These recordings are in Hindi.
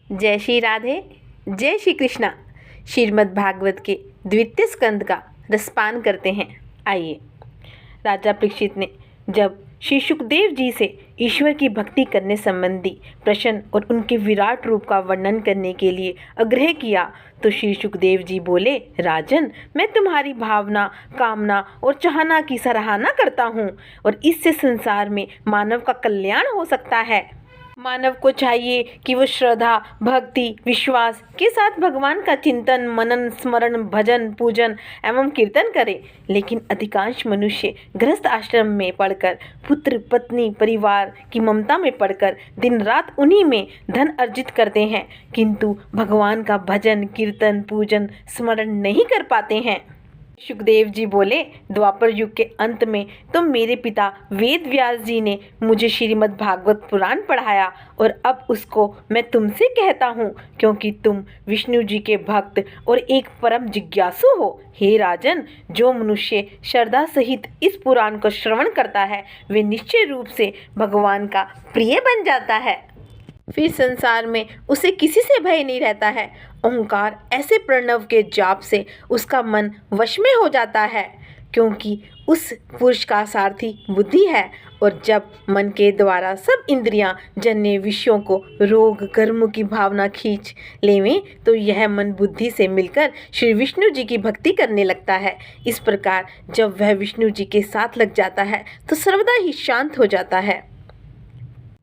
जय श्री राधे, जय श्री कृष्णा। श्रीमद् भागवत के द्वितीय स्कंद का रसपान करते हैं। आइए। राजा परीक्षित ने जब श्री सुखदेव जी से ईश्वर की भक्ति करने संबंधी प्रश्न और उनके विराट रूप का वर्णन करने के लिए आग्रह किया तो श्री सुखदेव जी बोले, राजन, मैं तुम्हारी भावना, कामना और चाहना की सराहना करता हूँ और इससे संसार में मानव का कल्याण हो सकता है। मानव को चाहिए कि वो श्रद्धा, भक्ति, विश्वास के साथ भगवान का चिंतन, मनन, स्मरण, भजन, पूजन एवं कीर्तन करे। लेकिन अधिकांश मनुष्य गृहस्थ आश्रम में पढ़कर, पुत्र, पत्नी, परिवार की ममता में पढ़कर दिन रात उन्हीं में धन अर्जित करते हैं, किंतु भगवान का भजन, कीर्तन, पूजन, स्मरण नहीं कर पाते हैं। सुखदेव जी बोले, द्वापर युग के अंत में तो मेरे पिता वेद व्यास जी ने मुझे श्रीमद् भागवत पुराण पढ़ाया और अब उसको मैं तुमसे कहता हूँ, क्योंकि तुम विष्णु जी के भक्त और एक परम जिज्ञासु हो। हे राजन, जो मनुष्य श्रद्धा सहित इस पुराण को श्रवण करता है वे निश्चय रूप से भगवान का प्रिय बन जाता है। फिर संसार में उसे किसी से भय नहीं रहता है। ओंकार ऐसे प्रणव के जाप से उसका मन वश में हो जाता है, क्योंकि उस पुरुष का सारथी बुद्धि है और जब मन के द्वारा सब इंद्रियां जन्य विषयों को रोग कर्म की भावना खींच लेवें तो यह मन बुद्धि से मिलकर श्री विष्णु जी की भक्ति करने लगता है। इस प्रकार जब वह विष्णु जी के साथ लग जाता है तो सर्वदा ही शांत हो जाता है।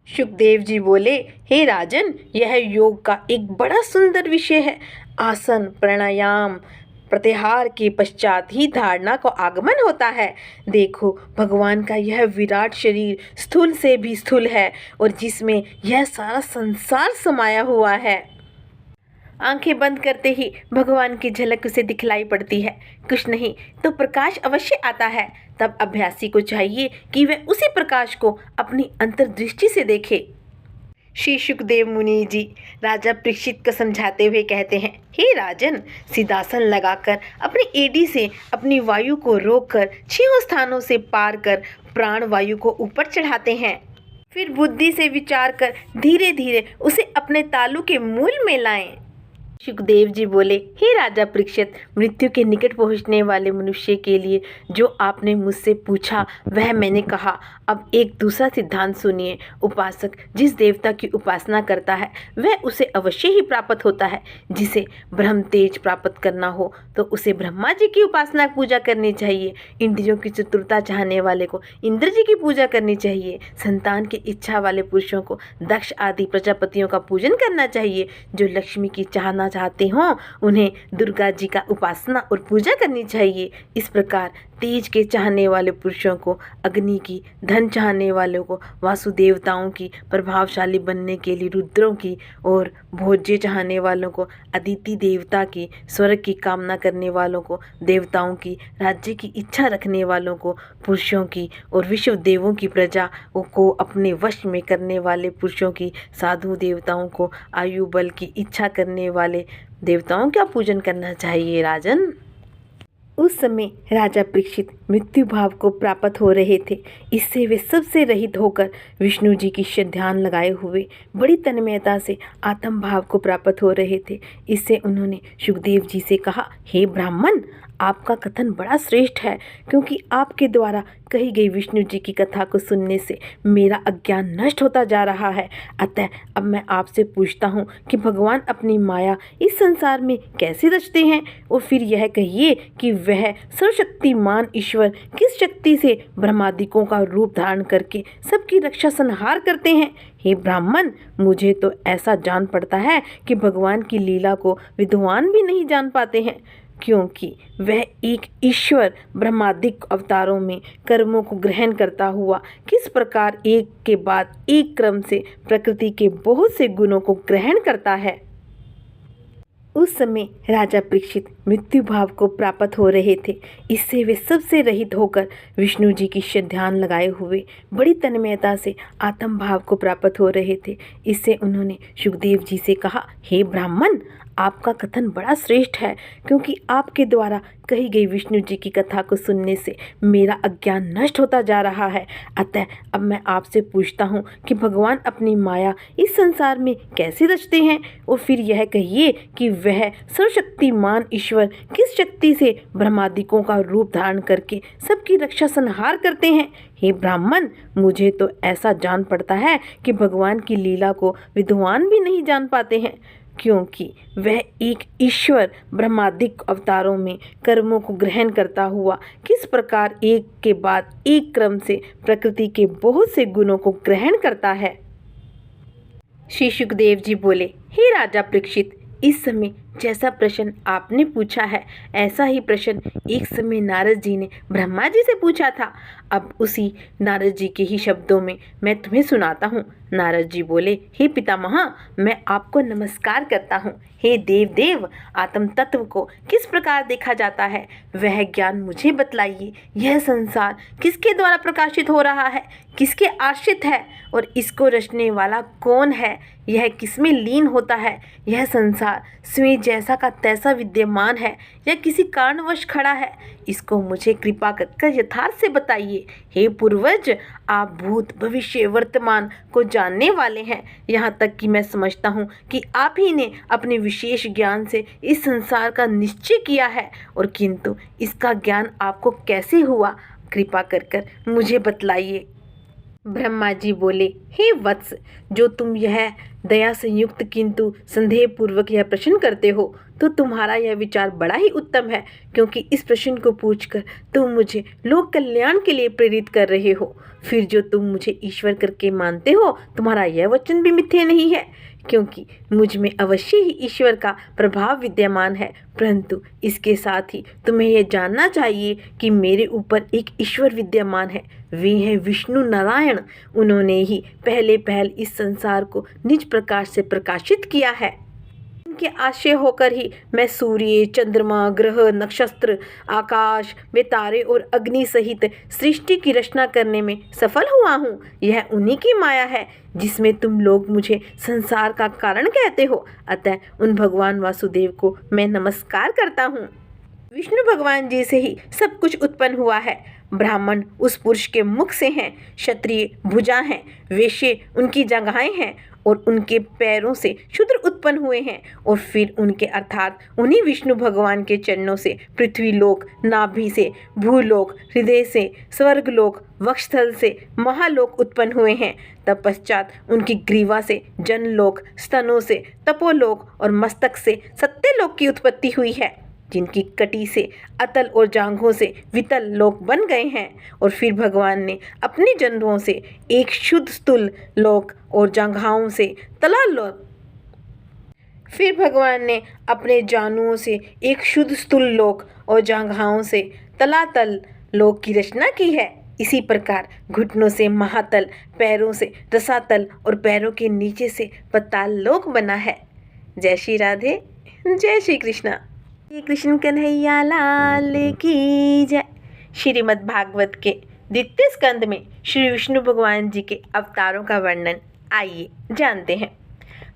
सुखदेव जी बोले, हे राजन, यह योग का एक बड़ा सुंदर विषय है। आसन, प्राणायाम, प्रत्याहार के पश्चात ही धारणा को आगमन होता है। देखो, भगवान का यह विराट शरीर स्थूल से भी स्थूल है और जिसमें यह सारा संसार समाया हुआ है। आंखें बंद करते ही भगवान की झलक उसे दिखलाई पड़ती है। कुछ नहीं तो प्रकाश अवश्य आता है। तब अभ्यासी को चाहिए कि वह उसी प्रकाश को अपनी अंतर्दृष्टि से देखे। श्री सुखदेव मुनि जी राजा परीक्षित को समझाते हुए कहते हैं, हे राजन, सिद्धासन लगाकर अपनी एड़ी से अपनी वायु को रोककर 6 स्थानों से पार कर प्राण वायु को ऊपर चढ़ाते हैं। फिर बुद्धि से विचार कर धीरे धीरे उसे अपने तालू के मूल में लाएं। सुखदेव जी बोले, हे राजा परीक्षित, मृत्यु के निकट पहुंचने वाले मनुष्य के लिए जो आपने मुझसे पूछा वह मैंने कहा। अब एक दूसरा सिद्धांत सुनिए। उपासक जिस देवता की उपासना करता है वह उसे अवश्य ही प्राप्त होता है। जिसे ब्रह्म तेज प्राप्त करना हो तो उसे ब्रह्मा जी की उपासना पूजा करनी चाहिए। इंद्रियों की चतुरता चाहने वाले को इंद्र जी की पूजा करनी चाहिए। संतान की इच्छा वाले पुरुषों को दक्ष आदि प्रजापतियों का पूजन करना चाहिए। जो लक्ष्मी की चाहना चाहते हों उन्हें दुर्गा जी का उपासना और पूजा करनी चाहिए। इस प्रकार तेज के चाहने वाले पुरुषों को अग्नि की, धन चाहने वालों को वासुदेवताओं की, प्रभावशाली बनने के लिए रुद्रों की और भोज्य चाहने वालों को अदिति देवता की, स्वर्ग की कामना करने वालों को देवताओं की, राज्य की इच्छा रखने वालों को पुरुषों की और विश्व देवों की प्रजा को अपने वश में करने वाले पुरुषों की, साधु देवताओं को आयु बल की इच्छा करने वाले देवताओं का पूजन करना चाहिए। राजन, उस समय राजा परीक्षित मृत्यु भाव को प्राप्त हो रहे थे। इससे वे सबसे रहित होकर विष्णु जी की ध्यान लगाए हुए बड़ी तन्मयता से आत्म भाव को प्राप्त हो रहे थे। इससे उन्होंने सुखदेव जी से कहा, हे ब्राह्मण, आपका कथन बड़ा श्रेष्ठ है, क्योंकि आपके द्वारा कही गई विष्णु जी की कथा को सुनने से मेरा अज्ञान नष्ट होता जा रहा है। अतः अब मैं आपसे पूछता हूँ कि भगवान अपनी माया इस संसार में कैसे रचते हैं, और फिर यह कहिए कि वह सर्वशक्तिमान ईश्वर किस शक्ति से ब्रह्मादिकों का रूप धारण करके सबकी रक्षा संहार करते हैं। हे ब्राह्मण, मुझे तो ऐसा जान पड़ता है कि भगवान की लीला को विद्वान भी नहीं जान पाते हैं, क्योंकि वह एक ईश्वर ब्रह्मादिक अवतारों में कर्मों को ग्रहण करता हुआ किस प्रकार एक के बाद एक क्रम से प्रकृति के बहुत से गुणों को ग्रहण करता है। उस समय राजा परीक्षित मृत्यु भाव को प्राप्त हो रहे थे। इससे वे सबसे रहित होकर विष्णु जी की ध्यान लगाए हुए बड़ी तन्मयता से आत्म भाव को प्राप्त हो रहे थे। इससे उन्होंने सुखदेव जी से कहा, हे ब्राह्मण, आपका कथन बड़ा श्रेष्ठ है, क्योंकि आपके द्वारा कही गई विष्णु जी की कथा को सुनने से मेरा अज्ञान नष्ट होता जा रहा है। अतः अब मैं आपसे पूछता हूँ कि भगवान अपनी माया इस संसार में कैसे रचते हैं, और फिर यह कहिए कि वह सर्वशक्तिमान ईश्वर किस शक्ति से ब्रह्मादिकों का रूप धारण करके सबकी रक्षा संहार करते हैं। हे ब्राह्मण, मुझे तो ऐसा जान पड़ता है कि भगवान की लीला को विद्वान भी नहीं जान पाते हैं, क्योंकि वह एक ईश्वर ब्रह्मादिक अवतारों में कर्मों को ग्रहण करता हुआ किस प्रकार एक के बाद एक क्रम से प्रकृति के बहुत से गुणों को ग्रहण करता है। श्री सुखदेव जी बोले, हे राजा परीक्षित, इस समय जैसा प्रश्न आपने पूछा है ऐसा ही प्रश्न एक समय नारद जी ने ब्रह्मा जी से पूछा था। अब उसी नारद जी के ही शब्दों में मैं तुम्हें सुनाता हूँ। नारद जी बोले, हे पितामह, मैं आपको नमस्कार करता हूँ। हे देव देव, आत्म तत्व को किस प्रकार देखा जाता है वह ज्ञान मुझे बतलाइए। यह संसार किसके द्वारा प्रकाशित हो रहा है, किसके आश्रित है, और इसको रचने वाला कौन है, यह किसमें लीन होता है। यह संसार स्वयं जैसा का तैसा विद्यमान है या किसी कारणवश खड़ा है, इसको मुझे कृपा कर यथार्थ से बताइए। हे पूर्वज, आप भूत भविष्य वर्तमान को जानने वाले हैं। यहाँ तक कि मैं समझता हूँ कि आप ही ने अपने विशेष ज्ञान से इस संसार का निश्चय किया है, और किंतु इसका ज्ञान आपको कैसे हुआ, कृपा कर मुझे बतलाइए। ब्रह्मा जी बोले, हे वत्स, जो तुम यह दया संयुक्त किंतु संदेह पूर्वक यह प्रश्न करते हो तो तुम्हारा यह विचार बड़ा ही उत्तम है, क्योंकि इस प्रश्न को पूछकर तुम मुझे लोक कल्याण के लिए प्रेरित कर रहे हो। फिर जो तुम मुझे ईश्वर करके मानते हो, तुम्हारा यह वचन भी मिथ्या नहीं है, क्योंकि मुझ में अवश्य ही ईश्वर का प्रभाव विद्यमान है। परंतु इसके साथ ही तुम्हें यह जानना चाहिए कि मेरे ऊपर एक ईश्वर विद्यमान है, वे हैं विष्णु नारायण। उन्होंने ही पहले इस संसार को निज प्रकाश से प्रकाशित किया है। इनके आश्रय होकर ही मैं सूर्य, चंद्रमा, ग्रह, नक्षत्र, आकाश में तारे और अग्नि सहित सृष्टि की रचना करने में सफल हुआ हूँ। यह उन्हीं की माया है जिसमें तुम लोग मुझे संसार का कारण कहते हो। अतः उन भगवान वासुदेव को मैं नमस्कार करता हूँ। विष्णु भगवान जी से ही सब कुछ उत्पन्न हुआ है। ब्राह्मण उस पुरुष के मुख से हैं, क्षत्रिय भुजा हैं, वैश्य उनकी जंघाएं हैं, और उनके पैरों से शूद्र उत्पन्न हुए हैं, और फिर उनके अर्थात उन्हीं विष्णु भगवान के चरणों से पृथ्वी लोक, नाभि से भूलोक, हृदय से स्वर्गलोक, वक्षस्थल से महालोक उत्पन्न हुए हैं। तत्पश्चात उनकी ग्रीवा से जनलोक, स्तनों से तपोलोक और मस्तक से सत्यलोक की उत्पत्ति हुई है, जिनकी कटी से अतल और जांघों से वितल लोक बन गए हैं। और फिर भगवान ने अपनी जंघों से एक शुद्ध स्थूल लोक और जांघाओं से तला लोक फिर भगवान ने अपने जानुओं से एक शुद्ध स्थूल लोक और जांघाओं से तलातल लोक की रचना की है। इसी प्रकार घुटनों से महातल, पैरों से रसातल और पैरों के नीचे से पताल लोक बना है। जय श्री राधे, जय श्री कृष्णा। श्री कृष्ण कन्हैया लाल की जय। श्रीमद् भागवत के द्वितीय स्कंद में श्री विष्णु भगवान जी के अवतारों का वर्णन आइए जानते हैं।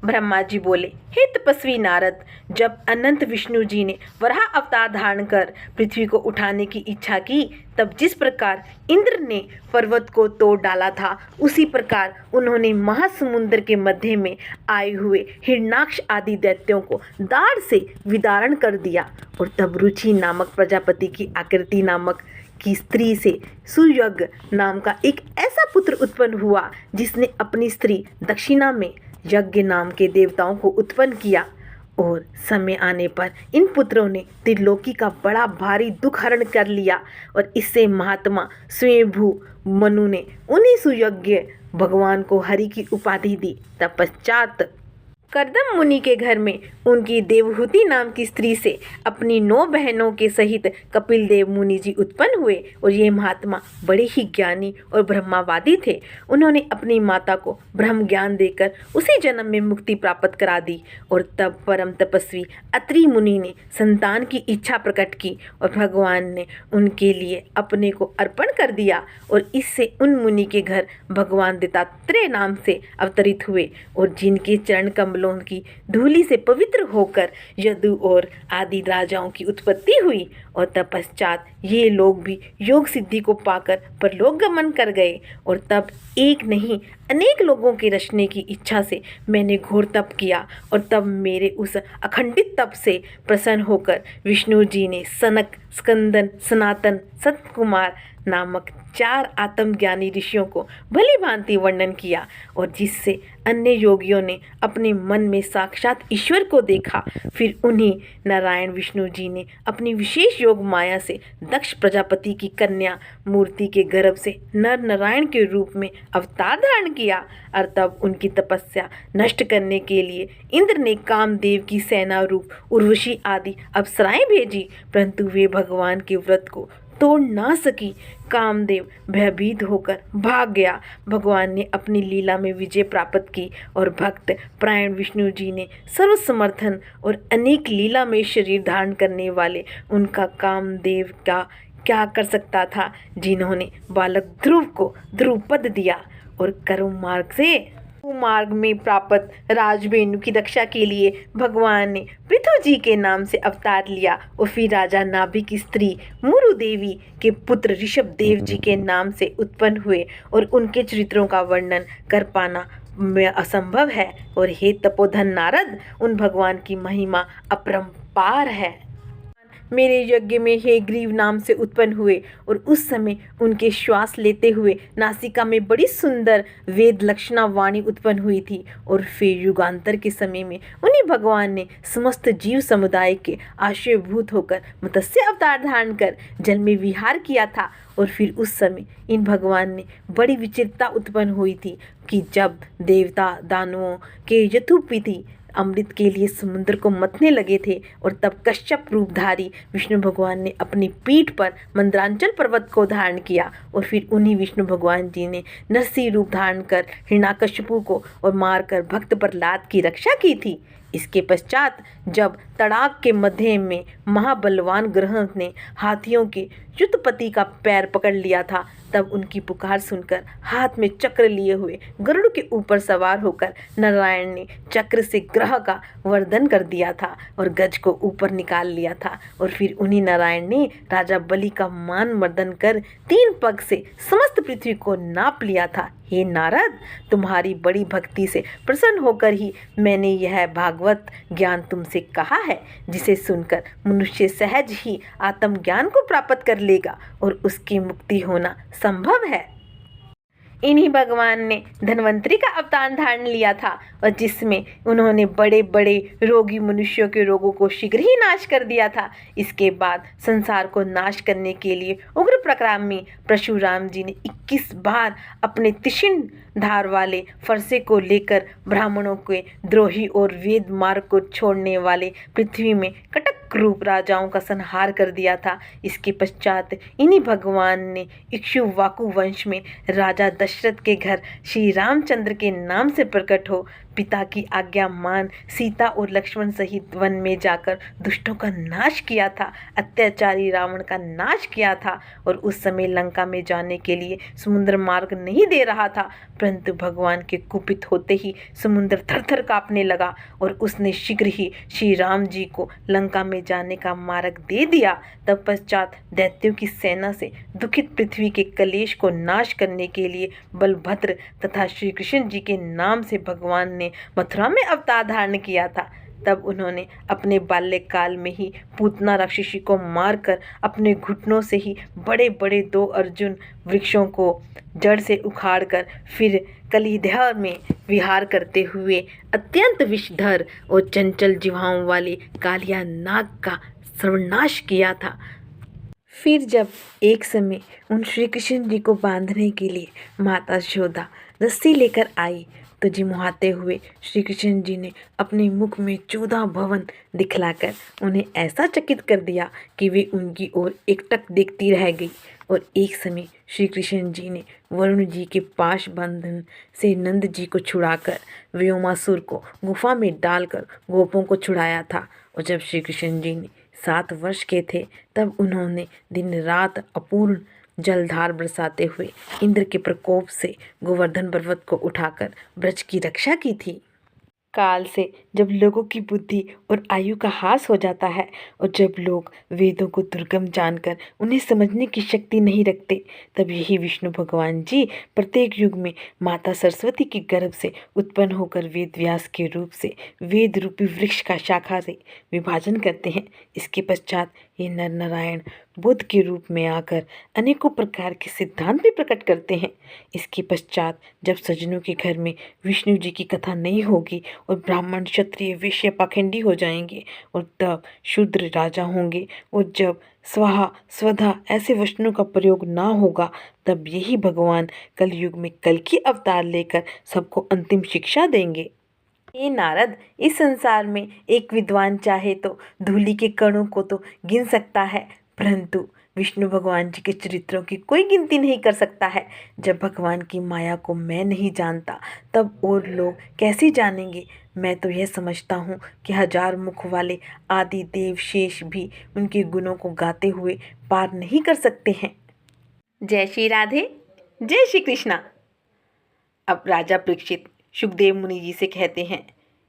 ब्रह्मा जी बोले, हे तपस्वी नारद, जब अनंत विष्णु जी ने वराह अवतार धारण कर पृथ्वी को उठाने की इच्छा की, तब जिस प्रकार इंद्र ने पर्वत को तोड़ डाला था, उसी प्रकार उन्होंने महासमुद्र के मध्य में आए हुए हिरण्याक्ष आदि दैत्यों को दाढ़ से विदारण कर दिया। और तब रुचि नामक प्रजापति की आकृति नामक की स्त्री से सुयज्ञ नाम का एक ऐसा पुत्र उत्पन्न हुआ, जिसने अपनी स्त्री दक्षिणा में यज्ञ नाम के देवताओं को उत्पन्न किया। और समय आने पर इन पुत्रों ने त्रिलोकी का बड़ा भारी दुख हरण कर लिया, और इससे महात्मा स्वयंभू मनु ने उन्हीं सुयज्ञ भगवान को हरि की उपाधि दी। तत्पश्चात कर्दम मुनि के घर में उनकी देवहूति नाम की स्त्री से अपनी 9 बहनों के सहित कपिल देव मुनि जी उत्पन्न हुए। और ये महात्मा बड़े ही ज्ञानी और ब्रह्मावादी थे। उन्होंने अपनी माता को ब्रह्म ज्ञान देकर उसी जन्म में मुक्ति प्राप्त करा दी। और तब परम तपस्वी अत्रि मुनि ने संतान की इच्छा प्रकट की, और भगवान ने उनके लिए अपने को अर्पण कर दिया। और इससे उन मुनि के घर भगवान दत्तात्रेय नाम से अवतरित हुए, और जिनके चरण कमल कमलों की धूलि से पवित्र होकर यदु और आदि राजाओं की उत्पत्ति हुई और तत्पश्चात ये लोग भी योग सिद्धि को पाकर परलोक गमन कर गए। और तब एक नहीं अनेक लोगों के रचने की इच्छा से मैंने घोर तप किया और तब मेरे उस अखंडित तप से प्रसन्न होकर विष्णु जी ने सनक, स्कंदन, सनातन, सतकुमार नामक 4 आत्मज्ञानी ऋषियों को भली भांति वर्णन किया और जिससे अन्य योगियों ने अपने मन में साक्षात ईश्वर को देखा। फिर उन्हीं नारायण विष्णु जी ने अपनी विशेष योग माया से दक्ष प्रजापति की कन्या मूर्ति के गर्भ से नर नारायण के रूप में अवतार धारण किया और तब उनकी तपस्या नष्ट करने के लिए इंद्र ने कामदेव की सेना रूप उर्वशी आदि अप्सराएं भेजी, परंतु वे भगवान के व्रत को तोड़ ना सकी। कामदेव भयभीत होकर भाग गया। भगवान ने अपनी लीला में विजय प्राप्त की और भक्त प्राण विष्णु जी ने सर्वसमर्थन और अनेक लीला में शरीर धारण करने वाले उनका कामदेव का क्या कर सकता था, जिन्होंने बालक ध्रुव को ध्रुव पद दिया और कर्म मार्ग में प्राप्त राजवेणु की रक्षा के लिए भगवान ने पृथु जी के नाम से अवतार लिया और फिर राजा नाभि की स्त्री मुरु देवी के पुत्र ऋषभ देव जी के नाम से उत्पन्न हुए और उनके चरित्रों का वर्णन कर पाना में असंभव है। और हे तपोधन नारद, उन भगवान की महिमा अपरंपार है। मेरे यज्ञ में हे ग्रीव नाम से उत्पन्न हुए और उस समय उनके श्वास लेते हुए नासिका में बड़ी सुंदर वेद लक्षणा वाणी उत्पन्न हुई थी। और फिर युगांतर के समय में उन्हीं भगवान ने समस्त जीव समुदाय के आश्रयभूत होकर मत्स्य अवतार धारण कर जल में विहार किया था। और फिर उस समय इन भगवान ने बड़ी विचित्रता उत्पन्न हुई थी कि जब देवता दानवों के यथोपीति अमृत के लिए समुद्र को मथने लगे थे और तब कश्यप रूपधारी विष्णु भगवान ने अपनी पीठ पर मंद्रांचल पर्वत को धारण किया और फिर उन्हीं विष्णु भगवान जी ने नरसिंह रूप धारण कर हिरण्याकश्यपु को और मारकर भक्त प्रहलाद की रक्षा की थी। इसके पश्चात जब तड़ाक के मध्य में महाबलवान ग्रह ने हाथियों के युद्धपति का पैर पकड़ लिया था, तब उनकी पुकार सुनकर हाथ में चक्र लिए हुए गरुड़ के ऊपर सवार होकर नारायण ने चक्र से ग्रह का वर्धन कर दिया था और गज को ऊपर निकाल लिया था। और फिर उन्हीं नारायण ने राजा बलि का मान मर्दन कर 3 पग से समस्त पृथ्वी को नाप लिया था। हे नारद, तुम्हारी बड़ी भक्ति से प्रसन्न होकर ही मैंने यह भागवत ज्ञान तुमसे कहा है, जिसे सुनकर मनुष्य सहज ही आत्मज्ञान को प्राप्त कर लेगा और उसकी मुक्ति होना संभव है। इन्हीं भगवान ने धन्वंतरी का अवतार धारण लिया था और जिसमें उन्होंने बड़े बड़े रोगी मनुष्यों के रोगों को शीघ्र ही नाश कर दिया था। इसके बाद संसार को नाश करने के लिए उग्र प्रकारामी परशुराम जी ने 21 बार अपने तीक्ष्ण धार वाले फरसे को लेकर ब्राह्मणों के द्रोही और वेद मार्ग को छोड़ने वाले पृथ्वी में कटक रूप राजाओं का संहार कर दिया था। इसके पश्चात इन्हीं भगवान ने इक्ष्वाकु वंश में राजा दशरथ के घर श्री रामचंद्र के नाम से प्रकट हो पिता की आज्ञा मान सीता और लक्ष्मण सहित वन में जाकर दुष्टों का नाश किया था, अत्याचारी रावण का नाश किया था। और उस समय लंका में जाने के लिए समुद्र मार्ग नहीं दे रहा था, परंतु भगवान के कुपित होते ही समुद्र थरथर कांपने लगा और उसने शीघ्र ही श्री राम जी को लंका में जाने का मार्ग दे दिया। तत्पश्चात दैत्यों की सेना से दुखित पृथ्वी के कलेश को नाश करने के लिए बलभद्र तथा श्री कृष्ण जी के नाम से भगवान ने मथुरा में अवतार धारण किया था। तब उन्होंने अपने बाल्यकाल में ही पूतना राक्षसी को मारकर अपने घुटनों से ही बड़े बड़े 2 अर्जुन वृक्षों को जड़ से उखाड़कर फिर कलिधा में विहार करते हुए अत्यंत विषधर और चंचल जिह्वाओं वाले कालिया नाग का सर्वनाश किया था। फिर जब एक समय उन श्री कृष्ण जी को बांधने के लिए माता यशोदा रस्सी लेकर आई तो जिमुहाते हुए श्री कृष्ण जी ने अपने मुख में 14 भवन दिखलाकर उन्हें ऐसा चकित कर दिया कि वे उनकी ओर एकटक देखती रह गई। और एक समय श्री कृष्ण जी ने वरुण जी के पाश बंधन से नंद जी को छुड़ाकर व्योमासुर को गुफा में डालकर गोपों को छुड़ाया था। और जब श्री कृष्ण जी ने 7 वर्ष के थे तब उन्होंने दिन रात अपूर्ण जलधार बरसाते हुए इंद्र के प्रकोप से गोवर्धन पर्वत को उठाकर ब्रज की रक्षा की थी। काल से जब लोगों की बुद्धि और आयु का ह्रास हो जाता है और जब लोग वेदों को दुर्गम जानकर उन्हें समझने की शक्ति नहीं रखते, तब यही विष्णु भगवान जी प्रत्येक युग में माता सरस्वती की गर्भ से उत्पन्न होकर वेद व्यास के रूप से वेद रूपी वृक्ष का शाखा से विभाजन करते हैं। इसके पश्चात ये नर नारायण बुद्ध के रूप में आकर अनेकों प्रकार के सिद्धांत भी प्रकट करते हैं। इसके पश्चात जब सज्जनों के घर में विष्णु जी की कथा नहीं होगी और ब्राह्मण क्षत्रिय वैश्य पाखंडी हो जाएंगे और तब शूद्र राजा होंगे और जब स्वाहा स्वधा ऐसे वचनों का प्रयोग ना होगा, तब यही भगवान कलयुग में कल की अवतार लेकर सबको अंतिम शिक्षा देंगे। हे नारद, इस संसार में एक विद्वान चाहे तो धूलि के कणों को तो गिन सकता है, परंतु विष्णु भगवान जी के चरित्रों की कोई गिनती नहीं कर सकता है। जब भगवान की माया को मैं नहीं जानता, तब और लोग कैसे जानेंगे। मैं तो यह समझता हूँ कि 1000 मुख वाले आदि देव शेष भी उनके गुणों को गाते हुए पार नहीं कर सकते हैं। जय श्री राधे, जय श्री कृष्णा। अब राजा परीक्षित सुखदेव मुनि जी से कहते हैं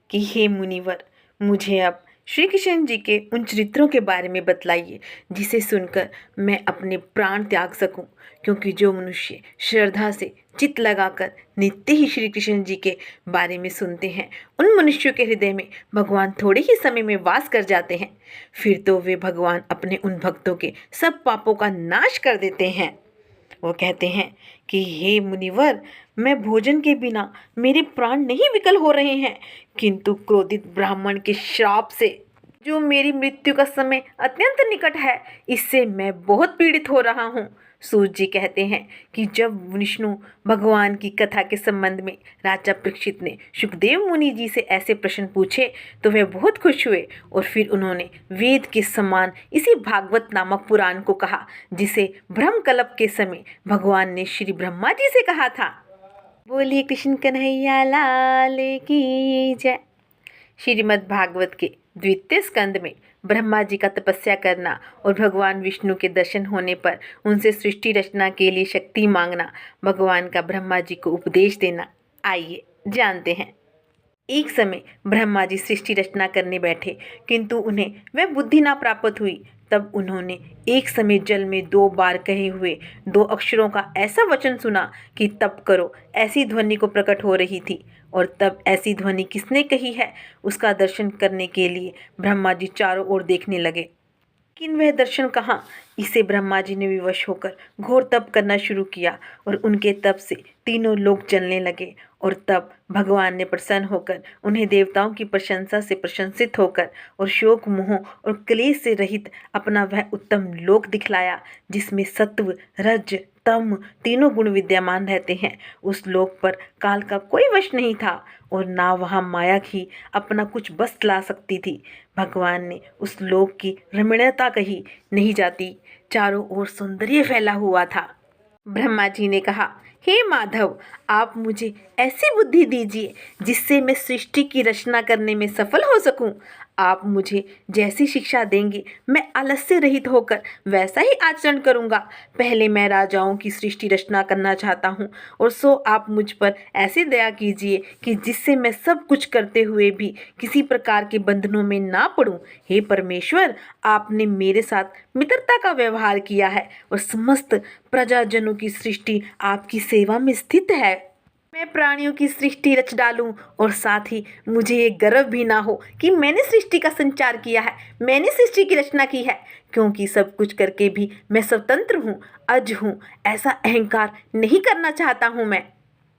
कि हे मुनिवर, मुझे अब श्री कृष्ण जी के उन चरित्रों के बारे में बतलाइए जिसे सुनकर मैं अपने प्राण त्याग सकूं, क्योंकि जो मनुष्य श्रद्धा से चित्त लगाकर नित्य ही श्री कृष्ण जी के बारे में सुनते हैं, उन मनुष्यों के हृदय में भगवान थोड़े ही समय में वास कर जाते हैं। फिर तो वे भगवान अपने उन भक्तों के सब पापों का नाश कर देते हैं। वो कहते हैं कि हे मुनिवर, मैं भोजन के बिना मेरे प्राण नहीं विकल हो रहे हैं, किंतु क्रोधित ब्राह्मण के श्राप से जो मेरी मृत्यु का समय अत्यंत निकट है, इससे मैं बहुत पीड़ित हो रहा हूँ। सूत जी कहते हैं कि जब विष्णु भगवान की कथा के संबंध में राजा परीक्षित ने सुखदेव मुनि जी से ऐसे प्रश्न पूछे तो वे बहुत खुश हुए और फिर उन्होंने वेद के समान इसी भागवत नामक पुराण को कहा, जिसे ब्रह्मकल्प के समय भगवान ने श्री ब्रह्मा जी से कहा था। बोलिए कृष्ण कन्हैया लाल की जय। श्रीमद् भागवत के द्वितीय स्कंद में ब्रह्मा जी का तपस्या करना और भगवान विष्णु के दर्शन होने पर उनसे सृष्टि रचना के लिए शक्ति मांगना, भगवान का ब्रह्मा जी को उपदेश देना, आइए जानते हैं। एक समय ब्रह्मा जी सृष्टि रचना करने बैठे, किंतु उन्हें वह बुद्धि ना प्राप्त हुई। तब उन्होंने एक समय जल में 2 बार कहे हुए 2 अक्षरों का ऐसा वचन सुना कि तप करो ऐसी ध्वनि को प्रकट हो रही थी। और तब ऐसी ध्वनि किसने कही है, उसका दर्शन करने के लिए ब्रह्मा जी चारों ओर देखने लगे, लेकिन वह दर्शन कहाँ। इसे ब्रह्मा जी ने विवश होकर घोर तप करना शुरू किया और उनके तप से तीनों लोग जलने लगे। और तब भगवान ने प्रसन्न होकर उन्हें देवताओं की प्रशंसा से प्रशंसित होकर और शोक मोह और क्लेश से रहित अपना वह उत्तम लोक दिखलाया, जिसमें सत्व रज तम तीनों गुण विद्यमान रहते हैं। उस लोक पर काल का कोई वश नहीं था और ना वहाँ माया ही अपना कुछ बस ला सकती थी। भगवान ने उस लोक की रमणीयता कही नहीं जाती, चारों ओर सौंदर्य फैला हुआ था। ब्रह्मा जी ने कहा, हे माधव, आप मुझे ऐसी बुद्धि दीजिए जिससे मैं सृष्टि की रचना करने में सफल हो सकूं। आप मुझे जैसी शिक्षा देंगे मैं आलस्य रहित होकर वैसा ही आचरण करूंगा। पहले मैं राजाओं की सृष्टि रचना करना चाहता हूं और सो आप मुझ पर ऐसी दया कीजिए कि जिससे मैं सब कुछ करते हुए भी किसी प्रकार के बंधनों में ना पड़ूं। हे परमेश्वर, आपने मेरे साथ मित्रता का व्यवहार किया है और समस्त प्रजाजनों की सृष्टि आपकी सेवा में स्थित है। मैं प्राणियों की सृष्टि रच डालूं और साथ ही मुझे ये गर्व भी ना हो कि मैंने सृष्टि का संचार किया है, मैंने सृष्टि की रचना की है, क्योंकि सब कुछ करके भी मैं स्वतंत्र हूँ, अज हूँ, ऐसा अहंकार नहीं करना चाहता हूँ मैं।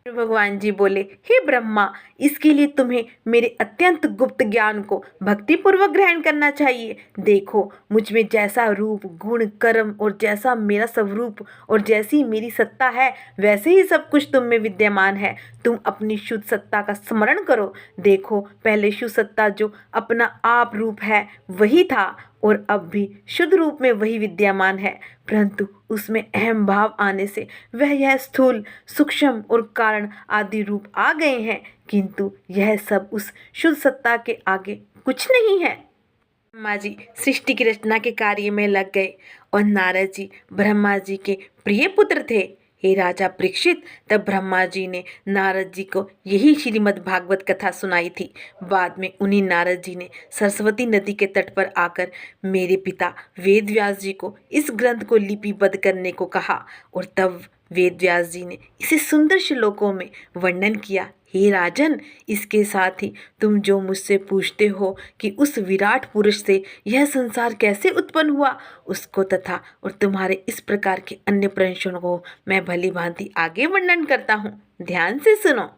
भगवान जी बोले, हे ब्रह्मा, इसके लिए तुम्हें मेरे अत्यंत गुप्त ज्ञान को भक्तिपूर्वक ग्रहण करना चाहिए। देखो, मुझ में जैसा रूप गुण कर्म और जैसा मेरा स्वरूप और जैसी मेरी सत्ता है, वैसे ही सब कुछ तुम में विद्यमान है। तुम अपनी शुद्ध सत्ता का स्मरण करो। देखो, पहले शुद्ध सत्ता जो अपना आप रूप है वही था और अब भी शुद्ध रूप में वही विद्यमान है, परंतु उसमें अहम भाव आने से वह यह स्थूल सूक्ष्म और कारण आदि रूप आ गए हैं, किंतु यह सब उस शुद्ध सत्ता के आगे कुछ नहीं है। ब्रह्मा जी सृष्टि की रचना के कार्य में लग गए और नारद जी ब्रह्मा जी के प्रिय पुत्र थे। हे राजा परीक्षित, तब ब्रह्मा जी ने नारद जी को यही श्रीमद् भागवत कथा सुनाई थी। बाद में उन्हीं नारद जी ने सरस्वती नदी के तट पर आकर मेरे पिता वेद व्यास जी को इस ग्रंथ को लिपिबद्ध करने को कहा और तब वेद व्यास जी ने इसे सुंदर श्लोकों में वर्णन किया। हे राजन, इसके साथ ही तुम जो मुझसे पूछते हो कि उस विराट पुरुष से यह संसार कैसे उत्पन्न हुआ, उसको तथा और तुम्हारे इस प्रकार के अन्य प्रश्नों को मैं भली भांति आगे वर्णन करता हूँ। ध्यान से सुनो।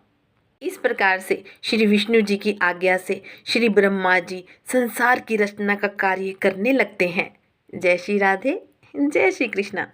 इस प्रकार से श्री विष्णु जी की आज्ञा से श्री ब्रह्मा जी संसार की रचना का कार्य करने लगते हैं। जय श्री राधे, जय श्री कृष्णा।